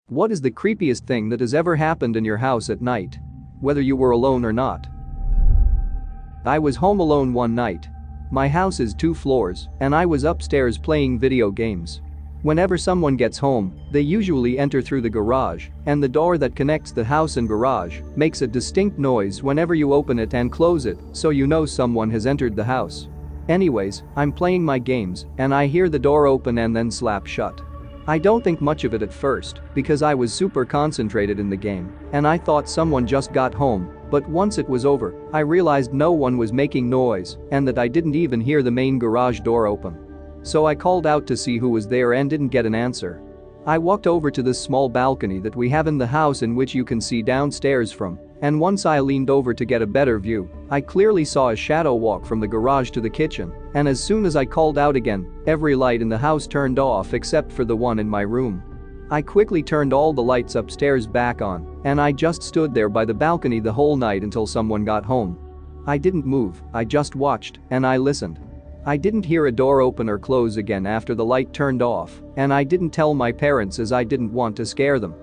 What is the creepiest thing that has ever happened in your house at night? Whether you were alone or not. I was home alone one night. My house is 2 floors, and I was upstairs playing video games. Whenever someone gets home, they usually enter through the garage, and the door that connects the house and garage makes a distinct noise whenever you open it and close it, so you know someone has entered the house. Anyways, I'm playing my games, and I hear the door open and then slap shut. I don't think much of it at first, because I was super concentrated in the game, and I thought someone just got home, but once it was over, I realized no one was making noise and that I didn't even hear the main garage door open. So I called out to see who was there and didn't get an answer. I walked over to this small balcony that we have in the house in which you can see downstairs from, and once I leaned over to get a better view, I clearly saw a shadow walk from the garage to the kitchen, and as soon as I called out again, every light in the house turned off except for the one in my room. I quickly turned all the lights upstairs back on, and I just stood there by the balcony the whole night until someone got home. I didn't move, I just watched, and I listened. I didn't hear a door open or close again after the light turned off, and I didn't tell my parents as I didn't want to scare them.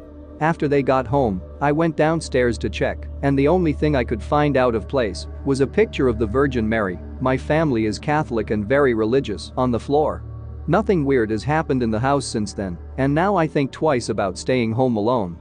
After they got home, I went downstairs to check, and the only thing I could find out of place was a picture of the Virgin Mary, my family is Catholic and very religious, on the floor. Nothing weird has happened in the house since then, and now I think twice about staying home alone.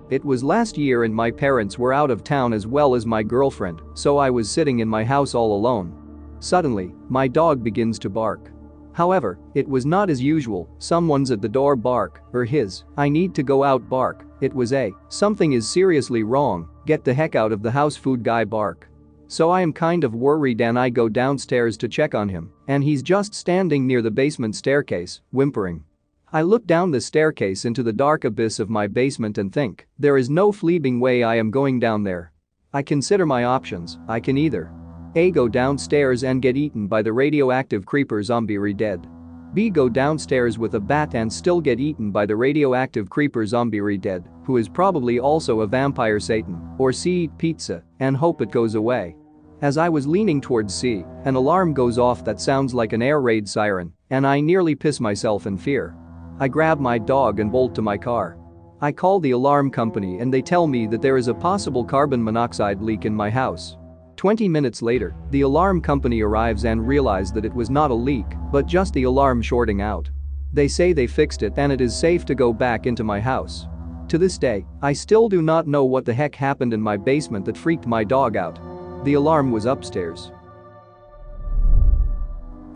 It was last year and my parents were out of town as well as my girlfriend, so I was sitting in my house all alone. Suddenly, my dog begins to bark. However, it was not as usual, someone's at the door bark, or his, I need to go out bark, it was a, something is seriously wrong, get the heck out of the house food guy bark. So I am kind of worried and I go downstairs to check on him, and he's just standing near the basement staircase, whimpering. I look down the staircase into the dark abyss of my basement and think, there is no fleeing way I am going down there. I consider my options, I can either A. Go downstairs and get eaten by the radioactive creeper zombie re-dead. B. Go downstairs with a bat and still get eaten by the radioactive creeper zombie re-dead, who is probably also a vampire Satan, or C. Eat pizza and hope it goes away. As I was leaning towards C, an alarm goes off that sounds like an air raid siren, and I nearly piss myself in fear. I grab my dog and bolt to my car. I call the alarm company and they tell me that there is a possible carbon monoxide leak in my house. 20 minutes later, the alarm company arrives and realize that it was not a leak, but just the alarm shorting out. They say they fixed it and it is safe to go back into my house. To this day, I still do not know what the heck happened in my basement that freaked my dog out. The alarm was upstairs.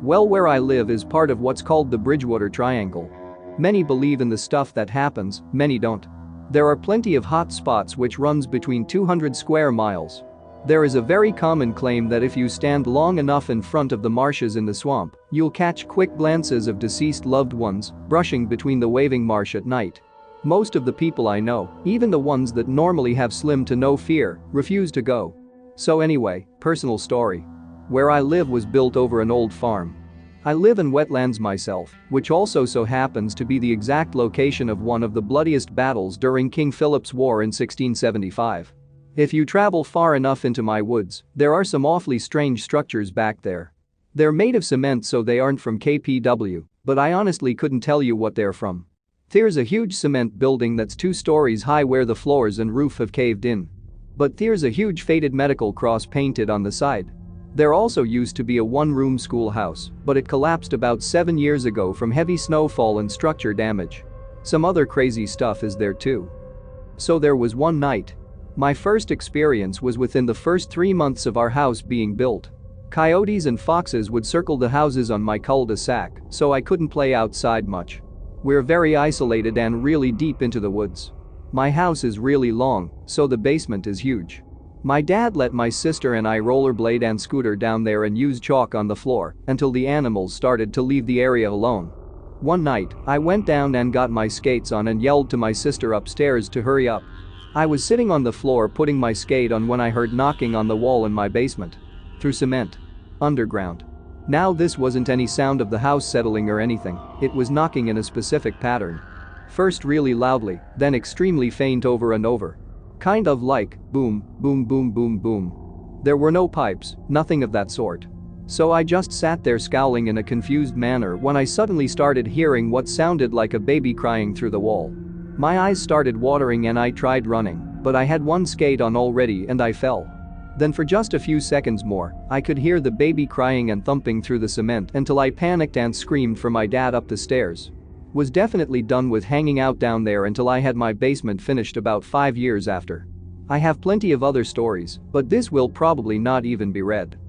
Well, where I live is part of what's called the Bridgewater Triangle. Many believe in the stuff that happens, many don't. There are plenty of hot spots which runs between 200 square miles. There is a very common claim that if you stand long enough in front of the marshes in the swamp, you'll catch quick glances of deceased loved ones brushing between the waving marsh at night. Most of the people I know, even the ones that normally have slim to no fear, refuse to go. So anyway, personal story. Where I live was built over an old farm. I live in wetlands myself, which also so happens to be the exact location of one of the bloodiest battles during King Philip's War in 1675. If you travel far enough into my woods, there are some awfully strange structures back there. They're made of cement so they aren't from KPW, but I honestly couldn't tell you what they're from. There's a huge cement building that's 2 stories high where the floors and roof have caved in. But there's a huge faded medical cross painted on the side. There also used to be a 1-room schoolhouse, but it collapsed about 7 years ago from heavy snowfall and structure damage. Some other crazy stuff is there too. So there was one night. My first experience was within the first 3 months of our house being built. Coyotes and foxes would circle the houses on my cul-de-sac, so I couldn't play outside much. We're very isolated and really deep into the woods. My house is really long, so the basement is huge. My dad let my sister and I rollerblade and scooter down there and use chalk on the floor until the animals started to leave the area alone. One night, I went down and got my skates on and yelled to my sister upstairs to hurry up. I was sitting on the floor putting my skate on when I heard knocking on the wall in my basement. Through cement. Underground. Now this wasn't any sound of the house settling or anything, it was knocking in a specific pattern. First really loudly, then extremely faint over and over. Kind of like boom, boom, boom, boom, boom. There were no pipes, nothing of that sort. So I just sat there scowling in a confused manner when I suddenly started hearing what sounded like a baby crying through the wall. My eyes started watering and I tried running, but I had one skate on already and I fell. Then for just a few seconds more, I could hear the baby crying and thumping through the cement until I panicked and screamed for my dad up the stairs. Was definitely done with hanging out down there until I had my basement finished about 5 years after. I have plenty of other stories, but this will probably not even be read.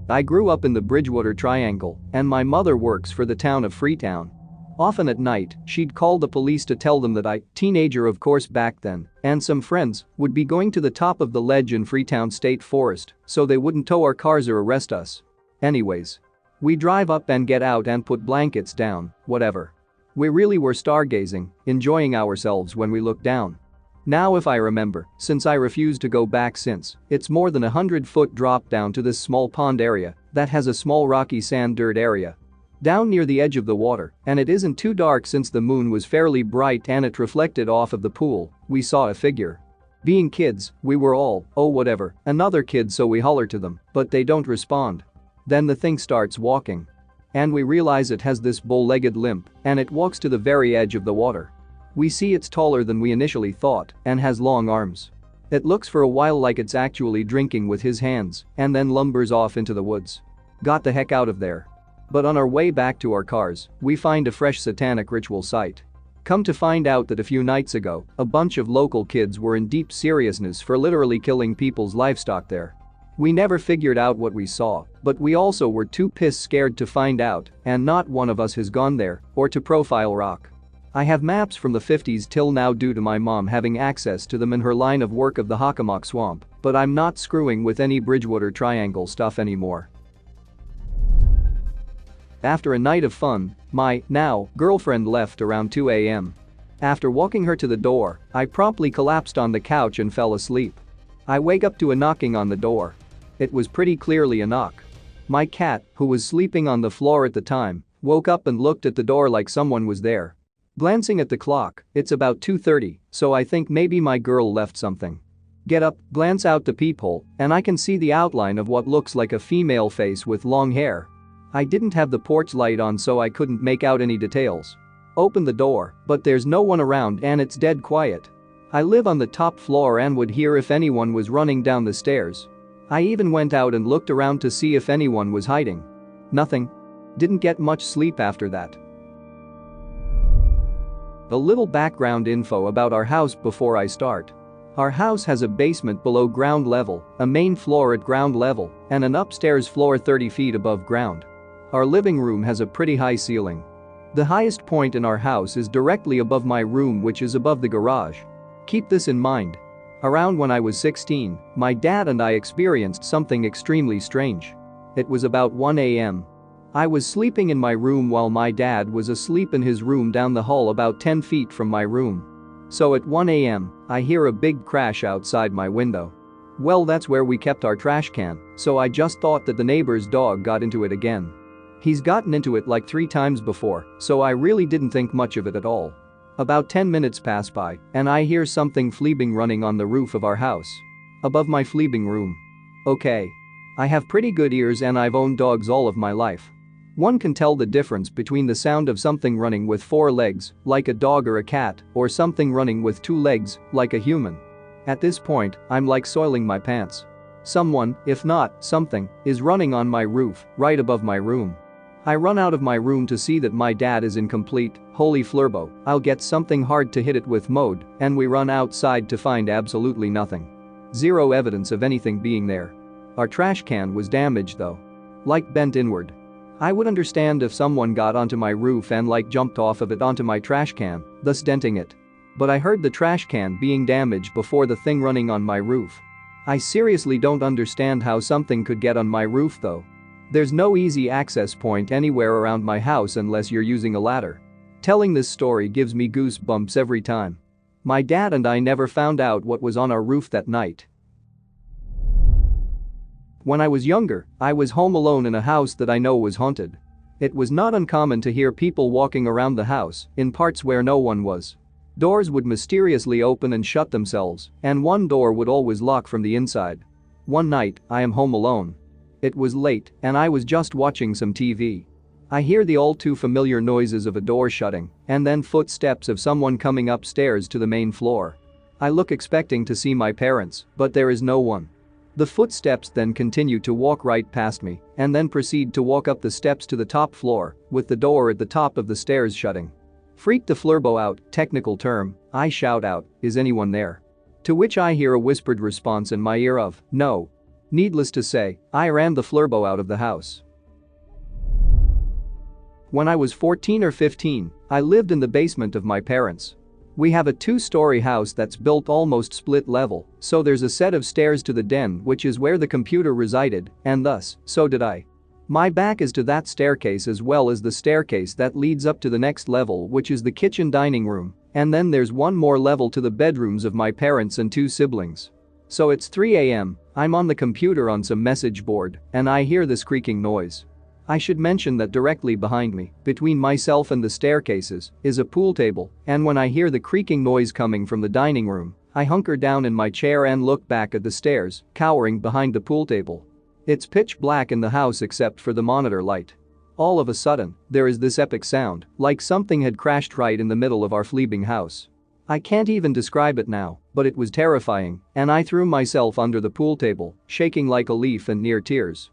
I grew up in the Bridgewater Triangle, and my mother works for the town of Freetown. Often at night, she'd call the police to tell them that I, teenager of course back then, and some friends, would be going to the top of the ledge in Freetown State Forest, so they wouldn't tow our cars or arrest us. Anyways. We drive up and get out and put blankets down, whatever. We really were stargazing, enjoying ourselves when we looked down. Now if I remember, since I refused to go back since, it's more than 100-foot drop down to this small pond area that has a small rocky sand dirt area down near the edge of the water, and it isn't too dark since the moon was fairly bright and it reflected off of the pool. We saw a figure. Being kids, we were all, oh whatever, another kid, so we holler to them, but they don't respond. Then the thing starts walking. And we realize it has this bow-legged limp, and it walks to the very edge of the water. We see it's taller than we initially thought and has long arms. It looks for a while like it's actually drinking with his hands and then lumbers off into the woods. Got the heck out of there. But on our way back to our cars, we find a fresh satanic ritual site. Come to find out that a few nights ago, a bunch of local kids were in deep seriousness for literally killing people's livestock there. We never figured out what we saw, but we also were too piss scared to find out, and not one of us has gone there or to profile rock. I have maps from the 50s till now due to my mom having access to them in her line of work of the Hockomock Swamp, but I'm not screwing with any Bridgewater Triangle stuff anymore. After a night of fun, my, now, girlfriend left around 2 a.m. After walking her to the door, I promptly collapsed on the couch and fell asleep. I wake up to a knocking on the door. It was pretty clearly a knock. My cat, who was sleeping on the floor at the time, woke up and looked at the door like someone was there. Glancing at the clock, it's about 2:30, so I think maybe my girl left something. Get up, glance out the peephole, and I can see the outline of what looks like a female face with long hair. I didn't have the porch light on, so I couldn't make out any details. Open the door, but there's no one around and it's dead quiet. I live on the top floor and would hear if anyone was running down the stairs. I even went out and looked around to see if anyone was hiding. Nothing. Didn't get much sleep after that. A little background info about our house before I start. Our house has a basement below ground level, a main floor at ground level, and an upstairs floor 30 feet above ground. Our living room has a pretty high ceiling. The highest point in our house is directly above my room, which is above the garage. Keep this in mind. Around when I was 16, my dad and I experienced something extremely strange. It was about 1 a.m. I was sleeping in my room while my dad was asleep in his room down the hall about 10 feet from my room. So at 1 a.m., I hear a big crash outside my window. Well, that's where we kept our trash can, so I just thought that the neighbor's dog got into it again. He's gotten into it like 3 times before, so I really didn't think much of it at all. About 10 minutes pass by, and I hear something fleabing running on the roof of our house. Above my fleabing room. Okay. I have pretty good ears and I've owned dogs all of my life. One can tell the difference between the sound of something running with 4 legs, like a dog or a cat, or something running with 2 legs, like a human. At this point, I'm like soiling my pants. Someone, if not something, is running on my roof, right above my room. I run out of my room to see that my dad is in complete, holy flurbo, I'll get something hard to hit it with mode, and we run outside to find absolutely nothing. Zero evidence of anything being there. Our trash can was damaged though. Like bent inward. I would understand if someone got onto my roof and like jumped off of it onto my trash can, thus denting it. But I heard the trash can being damaged before the thing running on my roof. I seriously don't understand how something could get on my roof though. There's no easy access point anywhere around my house unless you're using a ladder. Telling this story gives me goosebumps every time. My dad and I never found out what was on our roof that night. When I was younger, I was home alone in a house that I know was haunted. It was not uncommon to hear people walking around the house in parts where no one was. Doors would mysteriously open and shut themselves, and one door would always lock from the inside. One night, I am home alone. It was late, and I was just watching some TV. I hear the all too familiar noises of a door shutting, and then footsteps of someone coming upstairs to the main floor. I look expecting to see my parents, but there is no one. The footsteps then continue to walk right past me, and then proceed to walk up the steps to the top floor, with the door at the top of the stairs shutting. Freaked the flurbo out, technical term, I shout out, "Is anyone there?" To which I hear a whispered response in my ear of, "No." Needless to say, I ran the flurbo out of the house. When I was 14 or 15, I lived in the basement of my parents'. We have a 2-story house that's built almost split level, so there's a set of stairs to the den, which is where the computer resided, and thus, so did I. My back is to that staircase as well as the staircase that leads up to the next level, which is the kitchen dining room, and then there's one more level to the bedrooms of my parents and 2 siblings. So it's 3 a.m., I'm on the computer on some message board, and I hear this creaking noise. I should mention that directly behind me, between myself and the staircases, is a pool table, and when I hear the creaking noise coming from the dining room, I hunker down in my chair and look back at the stairs, cowering behind the pool table. It's pitch black in the house except for the monitor light. All of a sudden, there is this epic sound, like something had crashed right in the middle of our fleeting house. I can't even describe it now, but it was terrifying, and I threw myself under the pool table, shaking like a leaf and near tears.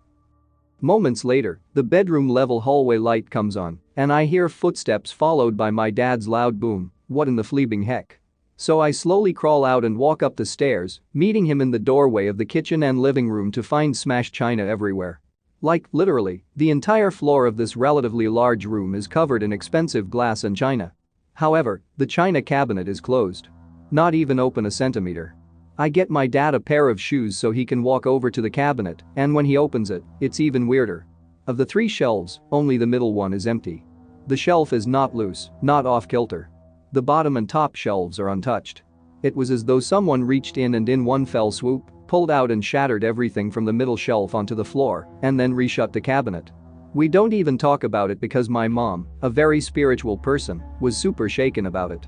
Moments later, the bedroom level hallway light comes on, and I hear footsteps followed by my dad's loud boom, "What in the fleabing heck?" So I slowly crawl out and walk up the stairs, meeting him in the doorway of the kitchen and living room to find smashed china everywhere. Like, literally, the entire floor of this relatively large room is covered in expensive glass and china. However, the china cabinet is closed. Not even open a centimeter. I get my dad a pair of shoes so he can walk over to the cabinet, and when he opens it, it's even weirder. Of the 3 shelves, only the middle one is empty. The shelf is not loose, not off-kilter. The bottom and top shelves are untouched. It was as though someone reached in and in one fell swoop, pulled out and shattered everything from the middle shelf onto the floor, and then reshut the cabinet. We don't even talk about it because my mom, a very spiritual person, was super shaken about it.